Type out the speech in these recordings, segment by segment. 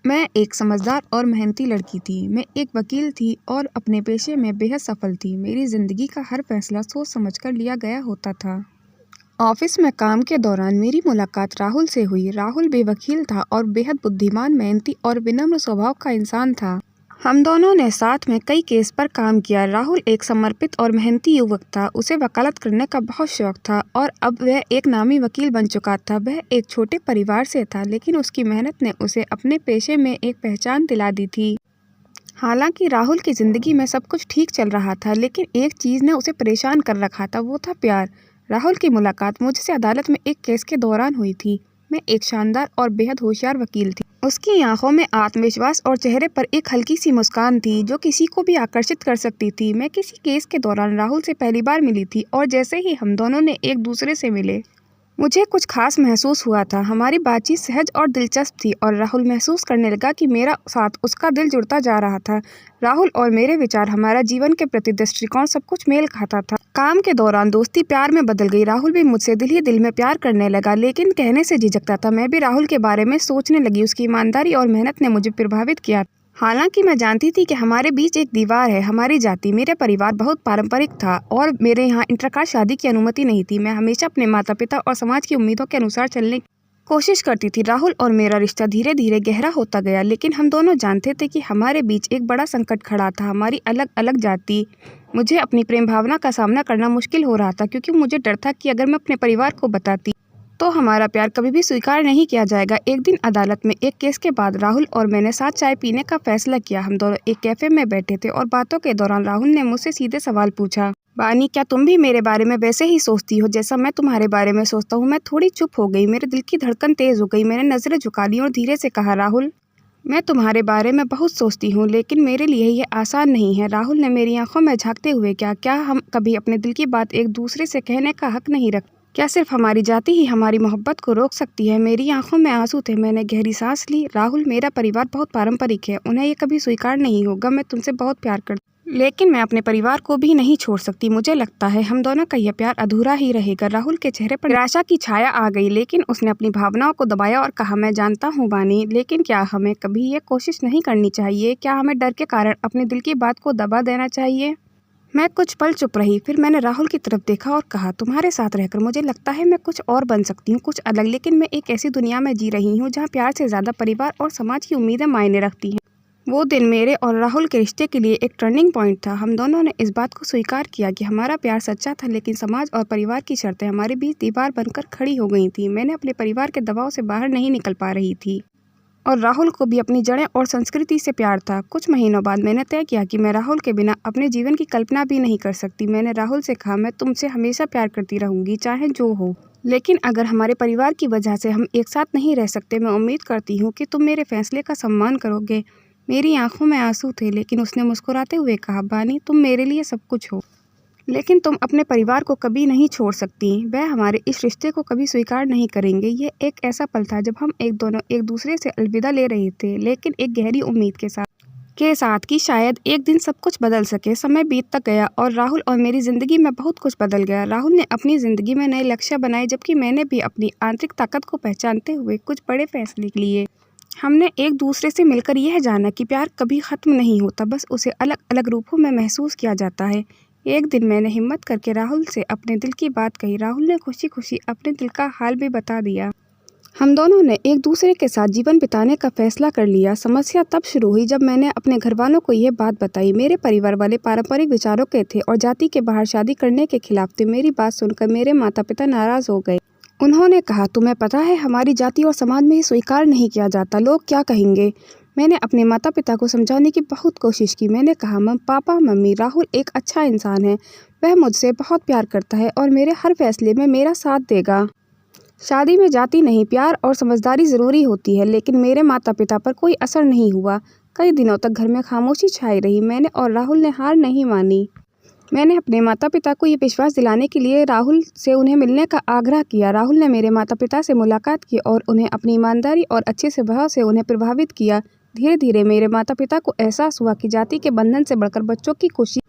मैं एक समझदार और मेहनती लड़की थी। मैं एक वकील थी और अपने पेशे में बेहद सफल थी। मेरी ज़िंदगी का हर फैसला सोच समझकर लिया गया होता था। ऑफिस में काम के दौरान मेरी मुलाकात राहुल से हुई। राहुल भी वकील था और बेहद बुद्धिमान, मेहनती और विनम्र स्वभाव का इंसान था। हम दोनों ने साथ में कई केस पर काम किया। राहुल एक समर्पित और मेहनती युवक था। उसे वकालत करने का बहुत शौक था और अब वह एक नामी वकील बन चुका था। वह एक छोटे परिवार से था, लेकिन उसकी मेहनत ने उसे अपने पेशे में एक पहचान दिला दी थी। हालांकि राहुल की ज़िंदगी में सब कुछ ठीक चल रहा था, लेकिन एक चीज़ ने उसे परेशान कर रखा था, वो था प्यार। राहुल की मुलाकात मुझसे अदालत में एक केस के दौरान हुई थी। मैं एक शानदार और बेहद होशियार वकील थी। उसकी आंखों में आत्मविश्वास और चेहरे पर एक हल्की सी मुस्कान थी जो किसी को भी आकर्षित कर सकती थी। मैं किसी केस के दौरान राहुल से पहली बार मिली थी और जैसे ही हम दोनों ने एक दूसरे से मिले, मुझे कुछ खास महसूस हुआ था। हमारी बातचीत सहज और दिलचस्प थी और राहुल महसूस करने लगा कि मेरा साथ उसका दिल जुड़ता जा रहा था। राहुल और मेरे विचार, हमारा जीवन के प्रति दृष्टिकोण, सब कुछ मेल खाता था। काम के दौरान दोस्ती प्यार में बदल गई। राहुल भी मुझसे दिल ही दिल में प्यार करने लगा, लेकिन कहने से झिझकता था। मैं भी राहुल के बारे में सोचने लगी। उसकी ईमानदारी और मेहनत ने मुझे प्रभावित किया। हालांकि मैं जानती थी कि हमारे बीच एक दीवार है, हमारी जाति। मेरे परिवार बहुत पारंपरिक था और मेरे यहाँ इंटरकास्ट शादी की अनुमति नहीं थी। मैं हमेशा अपने माता पिता और समाज की उम्मीदों के अनुसार चलने की कोशिश करती थी। राहुल और मेरा रिश्ता धीरे धीरे गहरा होता गया, लेकिन हम दोनों जानते थे कि हमारे बीच एक बड़ा संकट खड़ा था, हमारी अलग अलग जाति। मुझे अपनी प्रेम भावना का सामना करना मुश्किल हो रहा था, क्योंकि मुझे डर था कि अगर मैं अपने परिवार को बताती तो हमारा प्यार कभी भी स्वीकार नहीं किया जाएगा। एक दिन अदालत में एक केस के बाद राहुल और मैंने साथ चाय पीने का फैसला किया। हम दोनों एक कैफे में बैठे थे और बातों के दौरान राहुल ने मुझसे सीधे सवाल पूछा, बानी, क्या तुम भी मेरे बारे में वैसे ही सोचती हो जैसा मैं तुम्हारे बारे में सोचता हूँ? मैं थोड़ी चुप हो गई। मेरे दिल की धड़कन तेज हो गई। मैंने नजरें झुका ली और धीरे से कहा, राहुल, मैं तुम्हारे बारे में बहुत सोचती हूँ, लेकिन मेरे लिए यह आसान नहीं है। राहुल ने मेरी आंखों में झांकते हुए क्या हम कभी अपने दिल की बात एक दूसरे से कहने का हक नहीं रखते? क्या सिर्फ हमारी जाति ही हमारी मोहब्बत को रोक सकती है? मेरी आंखों में आंसू थे। मैंने गहरी सांस ली। राहुल, मेरा परिवार बहुत पारंपरिक है, उन्हें ये कभी स्वीकार नहीं होगा। मैं तुमसे बहुत प्यार करती, लेकिन मैं अपने परिवार को भी नहीं छोड़ सकती। मुझे लगता है हम दोनों का यह प्यार अधूरा ही रहेगा। राहुल के चेहरे पर निराशा की छाया आ गई, लेकिन उसने अपनी भावनाओं को दबाया और कहा, मैं जानता हूँ बानी, लेकिन क्या हमें कभी ये कोशिश नहीं करनी चाहिए? क्या हमें डर के कारण अपने दिल की बात को दबा देना चाहिए? मैं कुछ पल चुप रही। फिर मैंने राहुल की तरफ देखा और कहा, तुम्हारे साथ रहकर मुझे लगता है मैं कुछ और बन सकती हूँ, कुछ अलग। लेकिन मैं एक ऐसी दुनिया में जी रही हूँ जहाँ प्यार से ज़्यादा परिवार और समाज की उम्मीदें मायने रखती हैं। वो दिन मेरे और राहुल के रिश्ते के लिए एक टर्निंग पॉइंट था। हम दोनों ने इस बात को स्वीकार किया कि हमारा प्यार सच्चा था, लेकिन समाज और परिवार की शर्तें हमारे बीच दीवार बनकर खड़ी हो गई थी। मैंने अपने परिवार के दबाव से बाहर नहीं निकल पा रही थी और राहुल को भी अपनी जड़ें और संस्कृति से प्यार था। कुछ महीनों बाद मैंने तय किया कि मैं राहुल के बिना अपने जीवन की कल्पना भी नहीं कर सकती। मैंने राहुल से कहा, मैं तुमसे हमेशा प्यार करती रहूंगी, चाहे जो हो, लेकिन अगर हमारे परिवार की वजह से हम एक साथ नहीं रह सकते, मैं उम्मीद करती हूँ कि तुम मेरे फैसले का सम्मान करोगे। मेरी आंखों में आंसू थे, लेकिन उसने मुस्कुराते हुए कहा, बानी, तुम मेरे लिए सब कुछ हो, लेकिन तुम अपने परिवार को कभी नहीं छोड़ सकती। वह हमारे इस रिश्ते को कभी स्वीकार नहीं करेंगे। यह एक ऐसा पल था जब हम दोनों एक दूसरे से अलविदा ले रहे थे, लेकिन एक गहरी उम्मीद के साथ कि शायद एक दिन सब कुछ बदल सके। समय बीतता गया और राहुल और मेरी ज़िंदगी में बहुत कुछ बदल गया। राहुल ने अपनी ज़िंदगी में नए लक्ष्य बनाए, जबकि मैंने भी अपनी आंतरिक ताकत को पहचानते हुए कुछ बड़े फैसले लिए। हमने एक दूसरे से मिलकर यह जाना कि प्यार कभी ख़त्म नहीं होता, बस उसे अलग अलग रूपों में महसूस किया जाता है। एक दिन मैंने हिम्मत करके राहुल से अपने दिल की बात कही। राहुल ने खुशी खुशी अपने दिल का हाल भी बता दिया। हम दोनों ने एक दूसरे के साथ जीवन बिताने का फैसला कर लिया। समस्या तब शुरू हुई जब मैंने अपने घर वालों को यह बात बताई। मेरे परिवार वाले पारंपरिक विचारों के थे और जाति के बाहर शादी करने के खिलाफ थे। मेरी बात सुनकर मेरे माता पिता नाराज हो गए। उन्होंने कहा, तुम्हें पता है हमारी जाति और समाज में ही स्वीकार नहीं किया जाता, लोग क्या कहेंगे? मैंने अपने माता पिता को समझाने की बहुत कोशिश की। मैंने कहा, पापा मम्मी, राहुल एक अच्छा इंसान है, वह मुझसे बहुत प्यार करता है और मेरे हर फैसले में मेरा साथ देगा। शादी में जाति नहीं, प्यार और समझदारी ज़रूरी होती है। लेकिन मेरे माता पिता पर कोई असर नहीं हुआ। कई दिनों तक घर में खामोशी छाई रही। मैंने और राहुल ने हार नहीं मानी। मैंने अपने माता पिता को ये विश्वास दिलाने के लिए राहुल से उन्हें मिलने का आग्रह किया। राहुल ने मेरे माता पिता से मुलाकात की और उन्हें अपनी ईमानदारी और अच्छे स्वभाव से उन्हें प्रभावित किया। धीरे धीरे मेरे माता पिता को एहसास हुआ कि जाति के बंधन से बढ़कर बच्चों की खुशी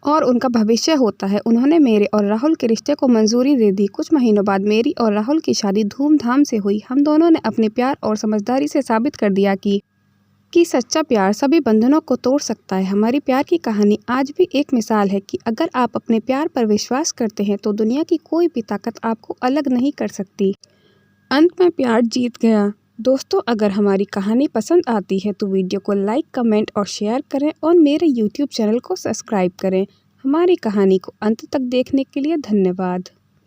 और उनका भविष्य होता है। उन्होंने मेरे और राहुल के रिश्ते को मंजूरी दे दी। कुछ महीनों बाद मेरी और राहुल की शादी धूमधाम से हुई। हम दोनों ने अपने प्यार और समझदारी से साबित कर दिया कि कि सच्चा प्यार सभी बंधनों को तोड़ सकता है। हमारी प्यार की कहानी आज भी एक मिसाल है कि अगर आप अपने प्यार पर विश्वास करते हैं तो दुनिया की कोई भी ताकत आपको अलग नहीं कर सकती। अंत में प्यार जीत गया। दोस्तों, अगर हमारी कहानी पसंद आती है तो वीडियो को लाइक, कमेंट और शेयर करें और मेरे YouTube चैनल को सब्सक्राइब करें। हमारी कहानी को अंत तक देखने के लिए धन्यवाद।